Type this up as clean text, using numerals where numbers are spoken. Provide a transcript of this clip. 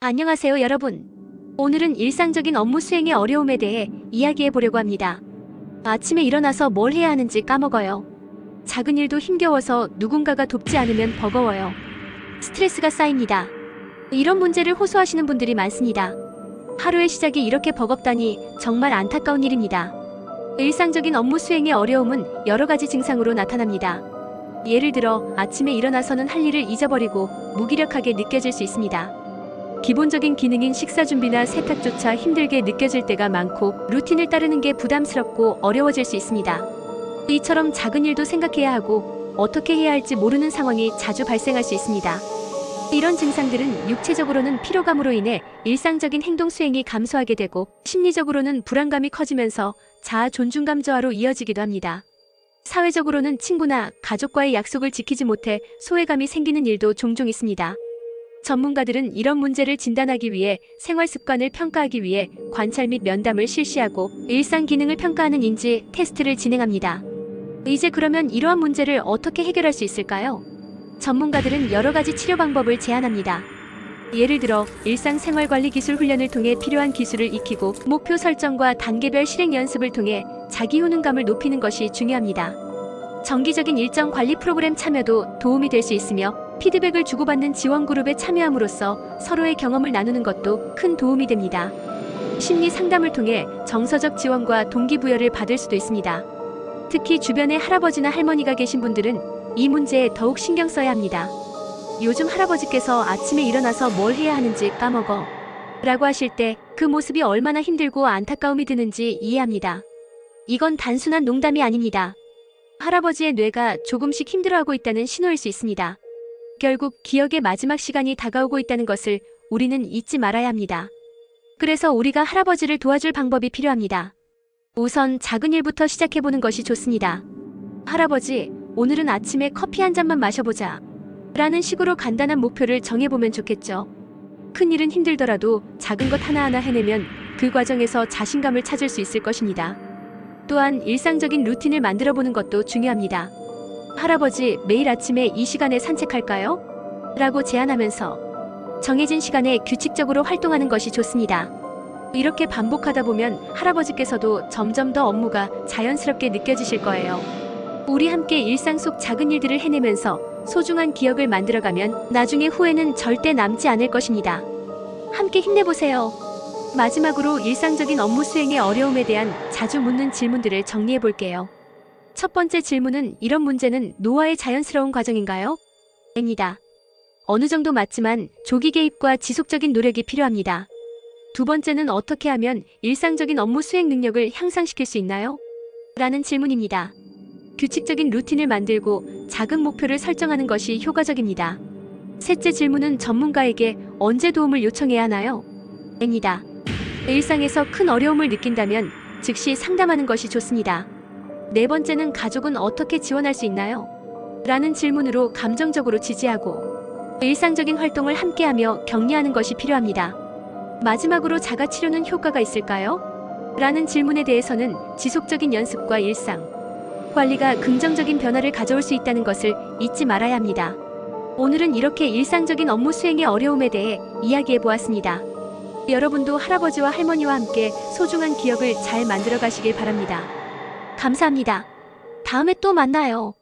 안녕하세요, 여러분. 오늘은 일상적인 업무 수행의 어려움에 대해 이야기해 보려고 합니다. 아침에 일어나서 뭘 해야 하는지 까먹어요. 작은 일도 힘겨워서 누군가가 돕지 않으면 버거워요. 스트레스가 쌓입니다. 이런 문제를 호소하시는 분들이 많습니다. 하루의 시작이 이렇게 버겁다니 정말 안타까운 일입니다. 일상적인 업무 수행의 어려움은 여러 가지 증상으로 나타납니다. 예를 들어 아침에 일어나서는 할 일을 잊어버리고 무기력하게 느껴질 수 있습니다. 기본적인 기능인 식사 준비나 세탁조차 힘들게 느껴질 때가 많고 루틴을 따르는 게 부담스럽고 어려워질 수 있습니다. 이처럼 작은 일도 생각해야 하고 어떻게 해야 할지 모르는 상황이 자주 발생할 수 있습니다. 이런 증상들은 육체적으로는 피로감으로 인해 일상적인 행동 수행이 감소하게 되고 심리적으로는 불안감이 커지면서 자아 존중감 저하로 이어지기도 합니다. 사회적으로는 친구나 가족과의 약속을 지키지 못해 소외감이 생기는 일도 종종 있습니다. 전문가들은 이런 문제를 진단하기 위해 생활 습관을 평가하기 위해 관찰 및 면담을 실시하고 일상 기능을 평가하는 인지 테스트를 진행합니다. 이제 그러면 이러한 문제를 어떻게 해결할 수 있을까요? 전문가들은 여러 가지 치료 방법을 제안합니다. 예를 들어 일상생활관리 기술 훈련을 통해 필요한 기술을 익히고 목표 설정과 단계별 실행 연습을 통해 자기 효능감을 높이는 것이 중요합니다. 정기적인 일정 관리 프로그램 참여도 도움이 될 수 있으며 피드백을 주고받는 지원 그룹에 참여함으로써 서로의 경험을 나누는 것도 큰 도움이 됩니다. 심리 상담을 통해 정서적 지원과 동기부여를 받을 수도 있습니다. 특히 주변에 할아버지나 할머니가 계신 분들은 이 문제에 더욱 신경 써야 합니다. 요즘 할아버지께서 아침에 일어나서 뭘 해야 하는지 까먹어 라고 하실 때 그 모습이 얼마나 힘들고 안타까움이 드는지 이해합니다. 이건 단순한 농담이 아닙니다. 할아버지의 뇌가 조금씩 힘들어하고 있다는 신호일 수 있습니다. 결국 기억의 마지막 시간이 다가오고 있다는 것을 우리는 잊지 말아야 합니다. 그래서 우리가 할아버지를 도와줄 방법이 필요합니다. 우선 작은 일부터 시작해보는 것이 좋습니다. 할아버지, 오늘은 아침에 커피 한 잔만 마셔보자 라는 식으로 간단한 목표를 정해보면 좋겠죠. 큰 일은 힘들더라도 작은 것 하나하나 해내면 그 과정에서 자신감을 찾을 수 있을 것입니다. 또한 일상적인 루틴을 만들어보는 것도 중요합니다. 할아버지, 매일 아침에 이 시간에 산책할까요? 라고 제안하면서 정해진 시간에 규칙적으로 활동하는 것이 좋습니다. 이렇게 반복하다 보면 할아버지께서도 점점 더 업무가 자연스럽게 느껴지실 거예요. 우리 함께 일상 속 작은 일들을 해내면서 소중한 기억을 만들어가면 나중에 후회는 절대 남지 않을 것입니다. 함께 힘내보세요. 마지막으로 일상적인 업무 수행의 어려움에 대한 자주 묻는 질문들을 정리해 볼게요. 첫 번째 질문은 이런 문제는 노화의 자연스러운 과정인가요? 입니다. 어느 정도 맞지만 조기 개입과 지속적인 노력이 필요합니다. 두 번째는 어떻게 하면 일상적인 업무 수행 능력을 향상시킬 수 있나요? 라는 질문입니다. 규칙적인 루틴을 만들고 작은 목표를 설정하는 것이 효과적입니다. 셋째 질문은 전문가에게 언제 도움을 요청해야 하나요? 입니다. 일상에서 큰 어려움을 느낀다면 즉시 상담하는 것이 좋습니다. 네 번째는 가족은 어떻게 지원할 수 있나요? 라는 질문으로 감정적으로 지지하고 일상적인 활동을 함께하며 격려하는 것이 필요합니다. 마지막으로 자가치료는 효과가 있을까요? 라는 질문에 대해서는 지속적인 연습과 일상 관리가 긍정적인 변화를 가져올 수 있다는 것을 잊지 말아야 합니다. 오늘은 이렇게 일상적인 업무 수행의 어려움에 대해 이야기해 보았습니다. 여러분도 할아버지와 할머니와 함께 소중한 기억을 잘 만들어 가시길 바랍니다. 감사합니다. 다음에 또 만나요.